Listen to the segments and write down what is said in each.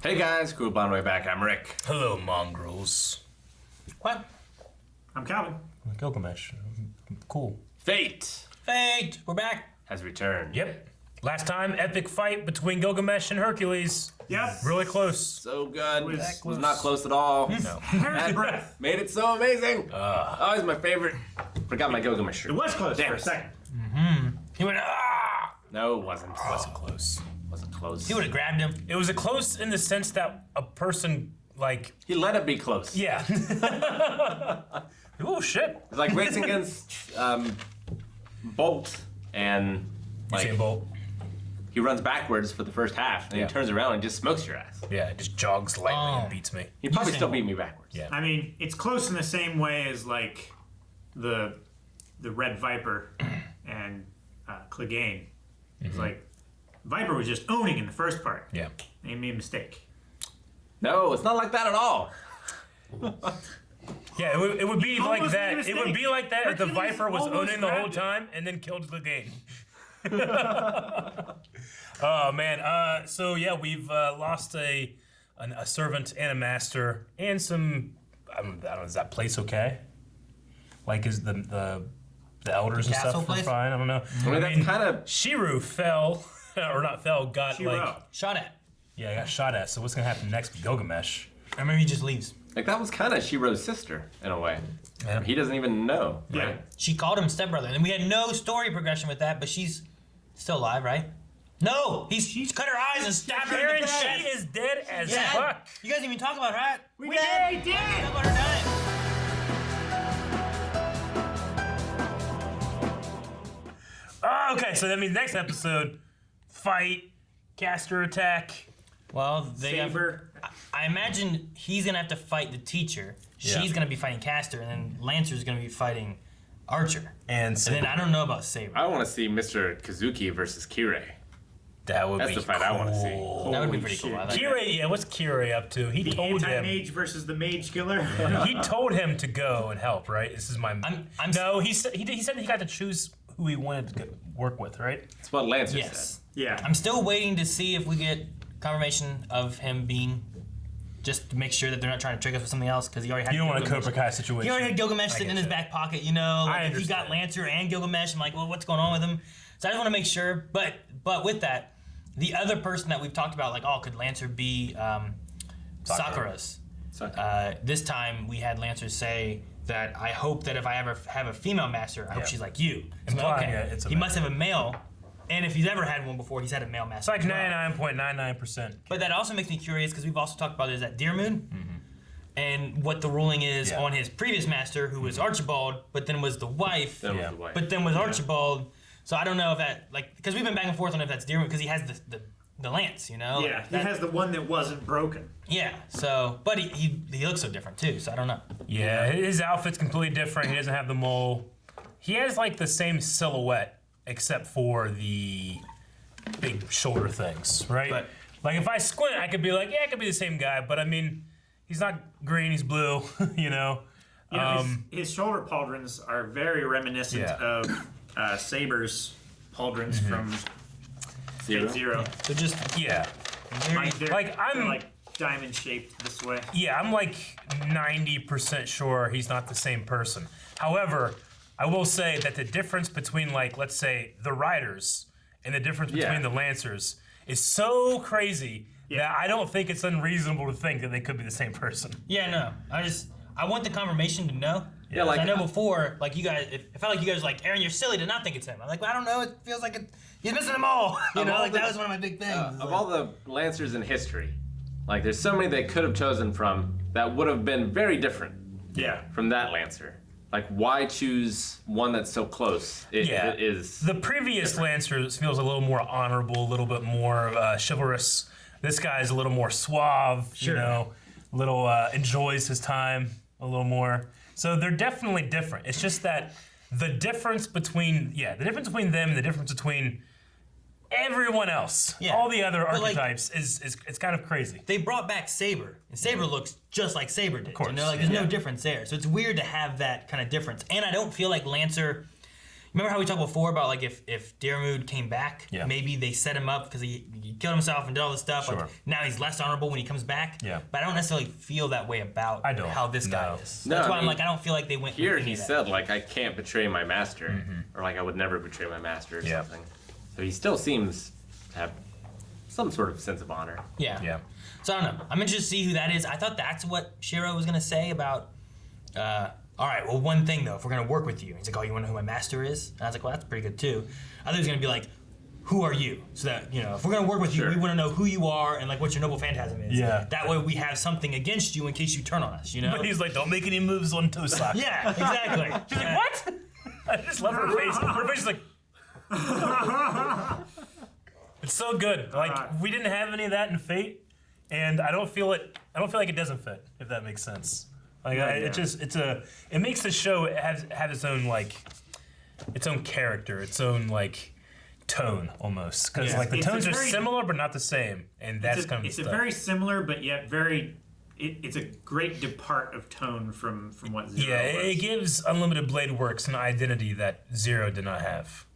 Hey guys, cool on the way back. I'm Rick. Hello, mongrels. What? I'm Calvin. Gilgamesh. Cool. Fate We're back. has returned. Yep. Last time, epic fight between Gilgamesh and Hercules. Yep. Really close. So good. Was- Was not close at all. No. Hair's breath. Made it so amazing. Always my favorite. Forgot my Gilgamesh shirt. It was close Damn for a it. second. He went, ah! No, it wasn't. Wasn't close. Wasn't close. He would have grabbed him. It was a close in the sense that a person, like, He let it be close. yeah. Oh, shit. It's like racing against Bolt, and like Usain Bolt. he runs backwards for the first half, and Yeah. he turns around and just smokes your ass. Yeah, it just jogs lightly Oh. and beats me. He probably Usain still Bolt. beat me backwards. Yeah. I mean, it's close in the same way as like the Red Viper and Clegane. It's like Viper was just owning in the first part. Yeah. They made a mistake. No, it's not like that at all. Yeah, it would be like almost that. made a It would be mistake. like that if the Hercules Viper was almost owning the whole grabbed it. time and then killed the game. Oh man. So yeah, we've lost a servant and a master and some. I don't know. Is that place okay? Like, is the elders and castle stuff place? fine? I don't know. I mean, that's kind of Shiru fell, or not fell. Got Hero. like Shot at. yeah, got shot at. So what's gonna happen next with Gilgamesh? I remember he just leaves. like that was kind of Shiro's sister in a way. Yeah. He doesn't even know. Yeah. Right? She called him stepbrother, and we had no story progression with that, but she's still alive, right? No! She's cut her eyes and stabbed her in Aaron, the she chest. is dead as Yeah. fuck. You guys didn't even talk about her. We did! Talk about her dying. Oh, okay, so that means next episode, fight, caster attack. Well, they have, Saber. I imagine he's gonna have to fight the teacher. Yeah. She's gonna be fighting Caster, and then Lancer's gonna be fighting Archer. And And then I don't know about Saber. I want to see Mr. Kazuki versus Kirei. that would That's be the fight I wanna see. cool. That would be pretty cool. I like that. Kirei, yeah, what's Kirei up to? He The told him. anti-mage versus the mage killer. He told him to go and help, right? This is my. I'm- no, he said he got to choose who he wanted to work with, right? That's what Lancer Yes. Yeah. I'm still waiting to see if we get confirmation of him being, just to make sure that they're not trying to trick us with something else, because he already had. You don't want a Gilgamesh. Cobra Kai situation. He already had Gilgamesh I sitting in get his you. back pocket, you know. I Like if he got understand. Lancer and Gilgamesh, I'm like, well, what's going on with him? So I just want to make sure. But with that, the other person that we've talked about, like, oh, could Lancer be Sakura's? This time we had Lancer say that I hope that if I ever have a female master, I hope Yeah. she's like you. So, Implying, yeah, it's a he male. must have a male, and if he's ever had one before, he's had a male It's master. like as well. 99.99%. But that also makes me curious because we've also talked about is that Deer Moon and what the ruling is Yeah. on his previous master, who was Archibald, but then was the wife, That was Yeah. the wife. but then was Archibald. So I don't know if that, like, because we've been back and forth on if that's Deer Moon because he has the lance, you know? Yeah, Like, he has the one that wasn't broken. yeah. So, but he looks so different too. So I don't know. Yeah, his outfit's completely different. He doesn't have the mole. He has like the same silhouette except for the big shoulder things, right? But- like if I squint, I could be like, yeah, it could be the same guy, but I mean, he's not green, he's blue, you know? You know, his shoulder pauldrons are very reminiscent Yeah. of Saber's pauldrons from Fate Zero. So just Yeah. Like, they're, Like, I'm- they're like diamond shaped this way. Yeah, I'm like 90% sure he's not the same person. However, I will say that the difference between, like, let's say, the Riders and the difference between Yeah. the Lancers is so crazy Yeah. that I don't think it's unreasonable to think that they could be the same person. yeah, no. I want the confirmation to know. Yeah, like I know before, like you guys, it felt like you guys were like, Aaron, you're silly to not think it's him. I'm like, well, I don't know. It feels like he's missing them all. You Of know, all like the- that was one of my big things. It's of like- all the Lancers in history, like there's so many they could have chosen from that would have been very different Yeah. from that Lancer. Like, why choose one that's so close? If Yeah. it is. The previous Lancers feels a little more honorable, a little bit more chivalrous. This guy's a little more suave, you know, little enjoys his time a little more. So they're definitely different. It's just that the difference between them and the difference between everyone else, Yeah. all the other But, like, archetypes is it's kind of crazy. they brought back Saber, and Saber looks just like Saber did. Of course, you know, like there's yeah. no difference there. So it's weird to have that kind of difference. And I don't feel like Lancer, Remember how we talked before about like if Diarmuid came back, Yeah. maybe they set him up because he killed himself and did all this stuff. Sure. Like now he's less honorable when he comes back. Yeah. But I don't necessarily feel that way about how this guy is. No, That's why I I'm mean, like, I don't feel like they went Here with any he of that. said, like, I can't betray my master, or like I would never betray my master or Yeah. something. So he still seems to have some sort of sense of honor. Yeah. Yeah. So I don't know. I'm interested to see who that is. I thought that's what Shiro was gonna say about. All right. Well, one thing though, if we're gonna work with you, he's like, "Oh, you want to know who my master is?" And I was like, "Well, that's pretty good too." I thought he was gonna be like, "Who are you?" So that if we're gonna work with you, we want to know who you are and like what your noble phantasm is. Yeah. That way we have something against you in case you turn on us. But he's like, don't make any moves on Tosak. Yeah. Exactly. She's like, what? I just love her face. Her face is like. It's so good. Like we didn't have any of that in Fate, and I don't feel it. I don't feel like it doesn't fit. If that makes sense. Like it makes the show have its own like its own character, its own like tone almost. Because like the tones are similar but not the same, and that's kind of it's stuff. a very similar but yet very. It's a great depart of tone from what Zero was. It gives Unlimited Blade Works an identity that Zero did not have,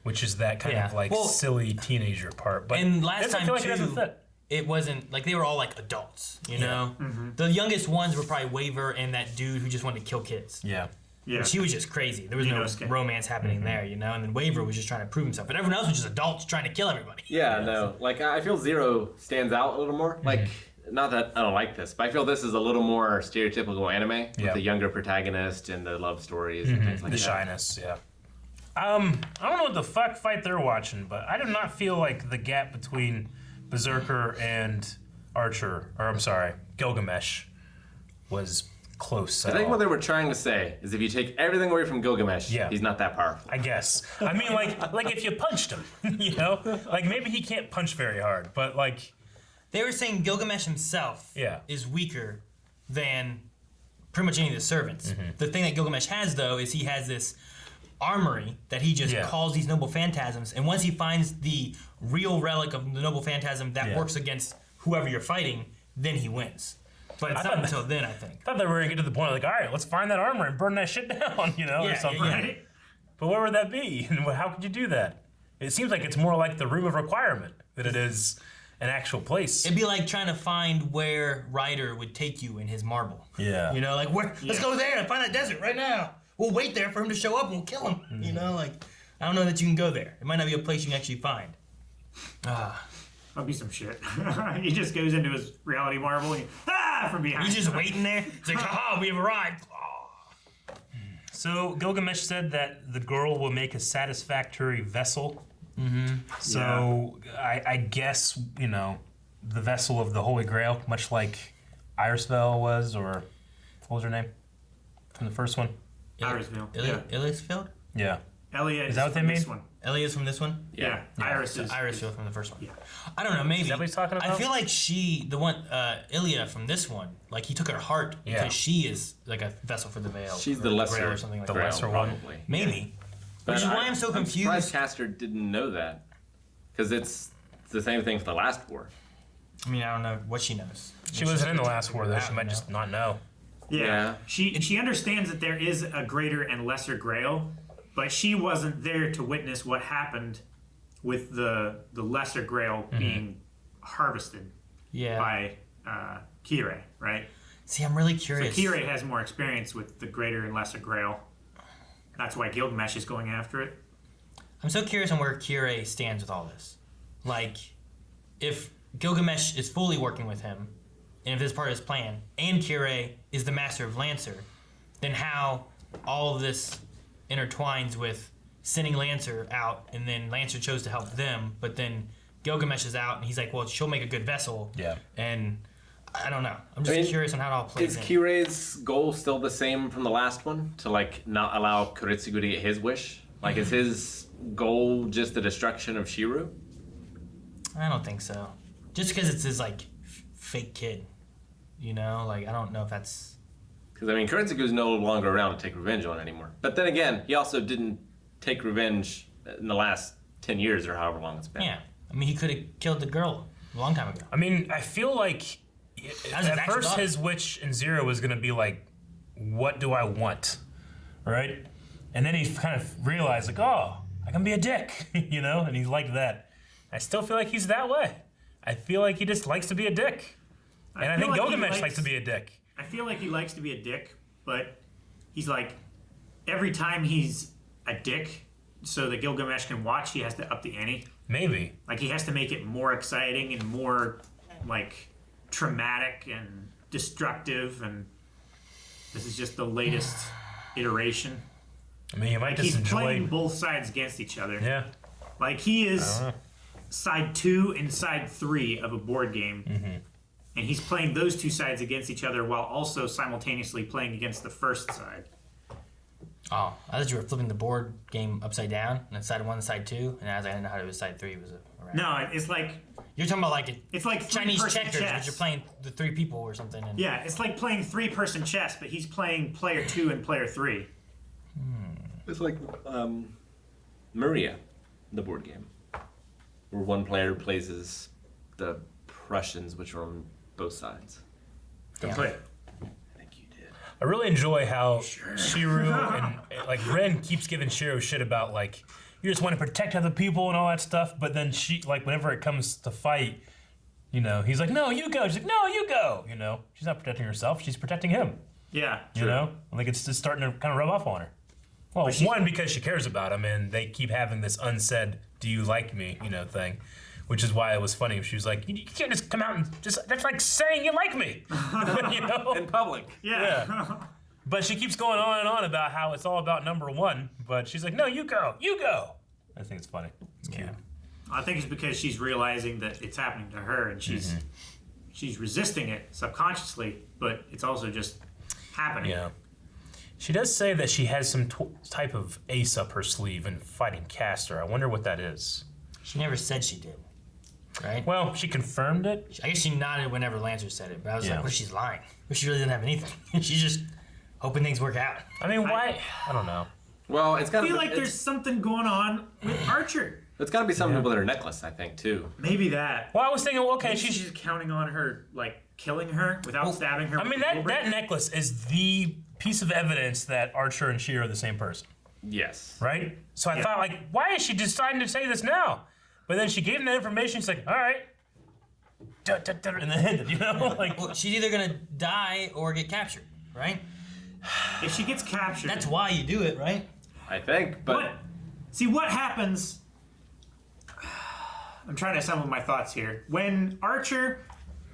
which is that kind of like silly teenager part. But and last time I feel like too, it doesn't fit. It wasn't like they were all like adults, you know. The youngest ones were probably Waver and that dude who just wanted to kill kids. Yeah. Yeah. But she was just crazy. There was no romance happening there, you know. And then Waver was just trying to prove himself, but everyone else was just adults trying to kill everybody. Yeah, no. Like, I feel Zero stands out a little more. Like, not that I don't like this, but I feel this is a little more stereotypical anime with the younger protagonist and the love stories and things like The that. shyness, yeah. I don't know what the fuck fight they're watching, but I do not feel like the gap between Berserker and Gilgamesh was close. I think what they were trying to say is if you take everything away from Gilgamesh, he's not that powerful. I guess. I mean, like if you punched him, you know? Like, maybe he can't punch very hard, but, like... They were saying Gilgamesh himself is weaker than pretty much any of the servants. The thing that Gilgamesh has, though, is he has this armory that he just calls these noble phantasms, and once he finds the real relic of the noble phantasm that works against whoever you're fighting, then he wins. But it's not until then, I think. I thought they were going to get to the point, like, all right, let's find that armor and burn that shit down, you know, or something. Yeah. But where would that be? And how could you do that? It seems like it's more like the room of requirement than it is an actual place. It'd be like trying to find where Ryder would take you in his marble. Yeah. You know, like, let's go there and find that desert right now. We'll wait there for him to show up and we'll kill him. You know, like, I don't know that you can go there. It might not be a place you can actually find. That'll be some shit. He just goes into his reality marble and from behind. He's just waiting there. It's like, haha, we have arrived. So Gilgamesh said that the girl will make a satisfactory vessel. So I guess, you know, the vessel of the Holy Grail, much like Irisvale was, or what was her name from the first one? Irisville. Irisfield? Yeah. Elliot Is that what they from mean? this one. Elias from this one? Yeah. Iris is Irisfield from the first one. Yeah. I don't know, maybe. Is that what he's talking about? I feel like Ilia from this one, like he took her heart because she is like a vessel for the veil. She's or the lesser, Grail or something like the that. lesser one. probably. Maybe. Which is why I'm so confused. I'm surprised Caster didn't know that. Because it's the same thing for the last war. I mean, I don't know what she knows. She wasn't in the last war, though. She might just not know. Yeah. She understands that there is a greater and lesser Grail, but she wasn't there to witness what happened with the lesser Grail being harvested by Kirei, right? See, I'm really curious. So Kirei has more experience with the greater and lesser Grail. That's why Gilgamesh is going after it. I'm so curious on where Kirei stands with all this. Like, if Gilgamesh is fully working with him, and if this is part of his plan, and Kirei is the master of Lancer, then how all of this intertwines with sending Lancer out, and then Lancer chose to help them, but then Gilgamesh is out, and he's like, well, she'll make a good vessel. Yeah. And I don't know. I'm just curious on how it all plays Is in. Kirei's goal still the same from the last one? To, like, not allow Koritsugu to get his wish? Like, is his goal just the destruction of Shiru? I don't think so. Just because it's his, like, fake kid. You know? Like, I don't know if that's... Because, I mean, Koritsugu's no longer around to take revenge on anymore. But then again, he also didn't take revenge in the last 10 years or however long it's been. Yeah. I mean, he could have killed the girl a long time ago. I mean, I feel like at first his wish in Zero was going to be like, what do I want? Right? And then he kind of realized, like, oh, I can be a dick, you know? And he's like that. I still feel like he's that way. I feel like he just likes to be a dick. And I think Gilgamesh likes to be a dick. I feel like he likes to be a dick, but he's like, every time he's a dick, so that Gilgamesh can watch, he has to up the ante. Maybe. Like, he has to make it more exciting and more, like, traumatic and destructive, and this is just the latest iteration. I mean, you might just He's enjoy... playing both sides against each other. Yeah. Like, he is side 2 and side 3 of a board game. Mm-hmm. And he's playing those two sides against each other while also simultaneously playing against the first side. Oh, I thought you were flipping the board game upside down, and side 1 and side 2, and I was like, I didn't know how it was side 3 was around. No, it's like... You're talking about like It's like Chinese three-person checkers, chess. but you're playing the 3 people or something. And Yeah, it's like playing 3-person chess, but he's playing player 2 and player 3. It's like Marietta, the board game, where one player plays as the Prussians, which are on both sides. Yeah. Play it. I think you did. I really enjoy how Shiru and like Ren keeps giving Shiru shit about like you just want to protect other people and all that stuff, but then she like whenever it comes to fight, you know, he's like, no, you go. She's like, no, you go. You know, she's not protecting herself; she's protecting him. Yeah, You know, I think it's just starting to kind of rub off on her. Well, one because she cares about him, and they keep having this unsaid "Do you like me?" you know thing. Which is why it was funny. She was like, you can't just come out and just, that's like saying you like me. You know? In public. Yeah. But she keeps going on and on about how it's all about number one. But she's like, no, you go. You go. I think it's funny. It's cute. I think it's because she's realizing that it's happening to her, and she's resisting it subconsciously, but it's also just happening. Yeah. She does say that she has some type of ace up her sleeve in fighting Castor. I wonder what that is. She never said she did, right? Well, she confirmed it. I guess she nodded whenever Lancer said it, but I was Yeah. like, what if she's lying? What if she really didn't have anything? She's just hoping things work out. I mean, why? I don't know. Well, it's got I to feel be like there's something going on with Archer. It's got to be something with her necklace, I think, too. Maybe that. Well, I was thinking, okay, Maybe she's... she's counting on her, like, killing her without stabbing her. I mean, that necklace is the piece of evidence that Archer and she are the same person, Yes. right? So I thought, like, why is she deciding to say this now? But then she gave him that information. She's like, all right. And then ended, you know? Like, Well, she's either gonna die or get captured, right? If she gets captured. That's why you do it, right? I think, but... See, what happens... I'm trying to assemble my thoughts here. When Archer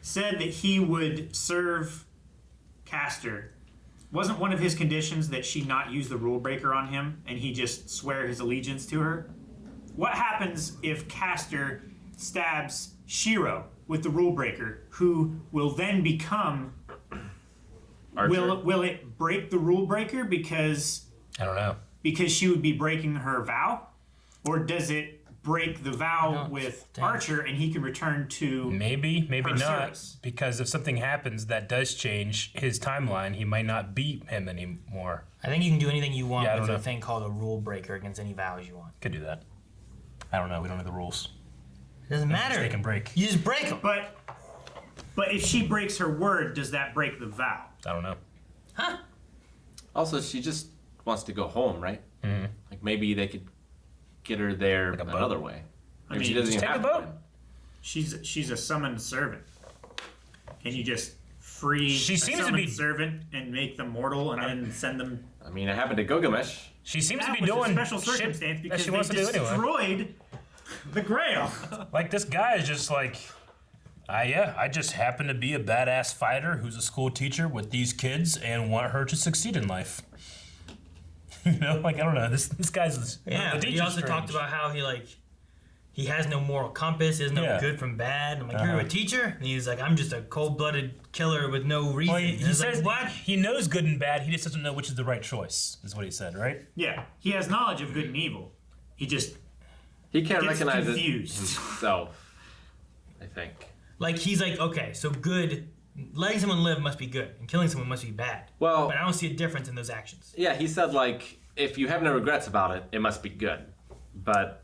said that he would serve Castor, wasn't one of his conditions that she not use the rule breaker on him and he just swear his allegiance to her? What happens if Castor stabs Shiro with the rule breaker, who will then become... Archer. Will it break the rule breaker because I don't know. she would be breaking her vow? Or does it break the vow with Archer and he can return to Maybe her not. service? Because if something happens that does change his timeline, he might not beat him anymore. I think you can do anything you want Yeah, I don't with a know. thing called a rule breaker against any vows you want. Could do that. I don't know. We don't know the rules. It doesn't matter. They can break. You just break them. But if she breaks her word, does that break the vow? I don't know. Huh? Also, she just wants to go home, right? Mm-hmm. Like, maybe they could get her there a boat? another way. Maybe she mean, doesn't just even take have a to boat. win. She's a summoned servant. Can you just free She a seems to summoned be- servant and make them mortal and then send them... I mean, it happened to Gilgamesh. She seems to That be was doing a special shit circumstance that because she they wants to do anyway. destroyed the Grail. Like, this guy is just like, I just happen to be a badass fighter who's a school teacher with these kids and want her to succeed in life. You know, like, I don't know. This guy's Yeah. the He also teacher's talked strange. about how he has no moral compass, he doesn't know Yeah. good from bad. I'm like, you're a teacher? And he's like, I'm just a cold-blooded killer with no reason. Well, he And it's says like, what? he knows good and bad. He just doesn't know which is the right choice. Is what he said, right? Yeah, he has knowledge of good and evil. He just He can't gets recognize confused. it himself, I think. Like, he's like, okay, so good, letting someone live must be good, and killing someone must be bad. Well- but I don't see a difference in those actions. Yeah, he said, like, if you have no regrets about it, it must be good. But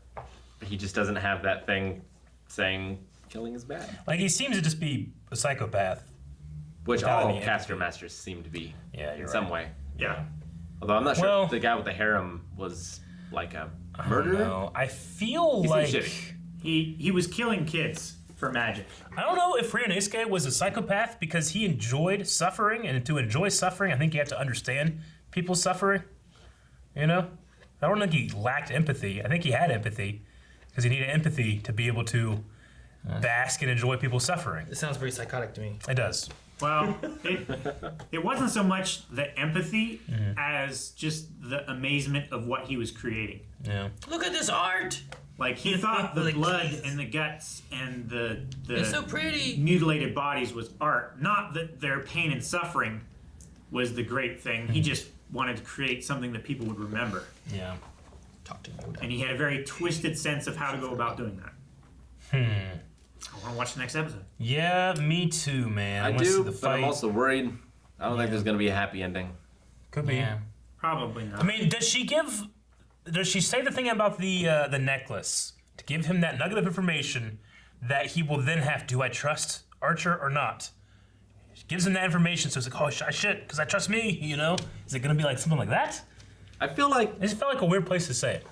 he just doesn't have that thing saying killing is bad. Like, he seems to just be a psychopath. Which Without all any caster empathy. masters seem to be Yeah, you're in some right. way. yeah. Although I'm not sure Well- if the guy with the harem was like a I don't murderer. know. I feel He like seems shitty. He was killing kids for magic. I don't know if Ryunosuke was a psychopath because he enjoyed suffering, and to enjoy suffering, I think you have to understand people's suffering. You know, I don't think he lacked empathy. I think he had empathy because he needed empathy to be able to bask and enjoy people's suffering. It sounds very psychotic to me. It does. Well, it wasn't so much the empathy as just the amazement of what he was creating. Yeah. Look at this art. Like he thought the Like, blood Jesus. and the guts and the It's so pretty. mutilated bodies was art, not that their pain and suffering was the great thing. He just wanted to create something that people would remember, Yeah. Talk to me. and he had a very twisted sense of how to go about doing that. I want to watch the next episode. Yeah, me too, man. I wanna see do, the but I'm fight. also worried. I don't think there's gonna be a happy ending. Could be. Yeah. Probably not. I mean, does she say the thing about the necklace to give him that nugget of information that he will then have? Do I trust Archer or not? She gives him that information, so it's like, oh shit, because I trust me. You know, is it gonna be like something like that? I feel like It just felt like a weird place to say it.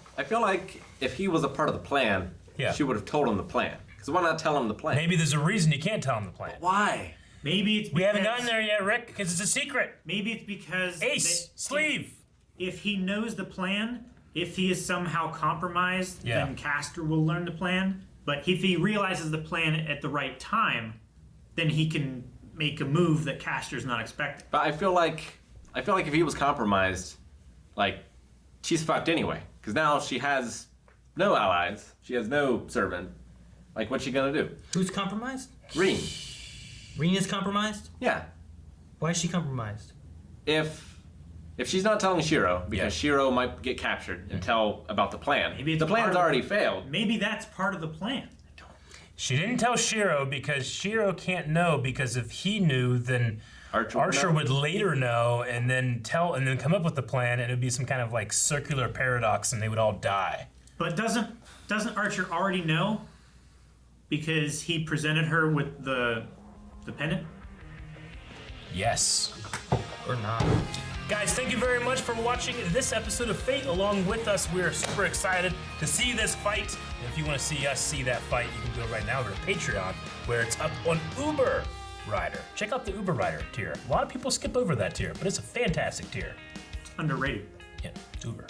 if he was a part of the plan, Yeah. she would have told him the plan. Because why not tell him the plan? Maybe there's a reason you can't tell him the plan. Why? Maybe it's because, We haven't gotten there yet, Rick, because it's a secret. Maybe it's because Ace, sleeve. If he knows the plan, if he is somehow compromised, Yeah. then Castor will learn the plan. But if he realizes the plan at the right time, then he can make a move that Castor's not expecting. But I feel like if he was compromised, like she's fucked anyway. Because now she has no allies. She has no servant. Like what's she gonna do? Who's compromised? Reen. Rena's compromised? Yeah. Why is she compromised? If she's not telling Shiro because Yeah. Shiro might get captured and tell about the plan. Maybe it's the plan's part of- already failed. Maybe that's part of the plan. She didn't tell Shiro because Shiro can't know, because if he knew, then Archer would later know and then come up with the plan, and it would be some kind of like circular paradox and they would all die. But doesn't Archer already know? Because he presented her with the pendant? Yes. Or not? Guys, thank you very much for watching this episode of Fate along with us. We are super excited to see this fight. And if you want to see us see that fight, you can go right now over to Patreon, where it's up on Uber Rider. Check out the Uber Rider tier. A lot of people skip over that tier, but it's a fantastic tier. Underrated. Yeah, it's Uber.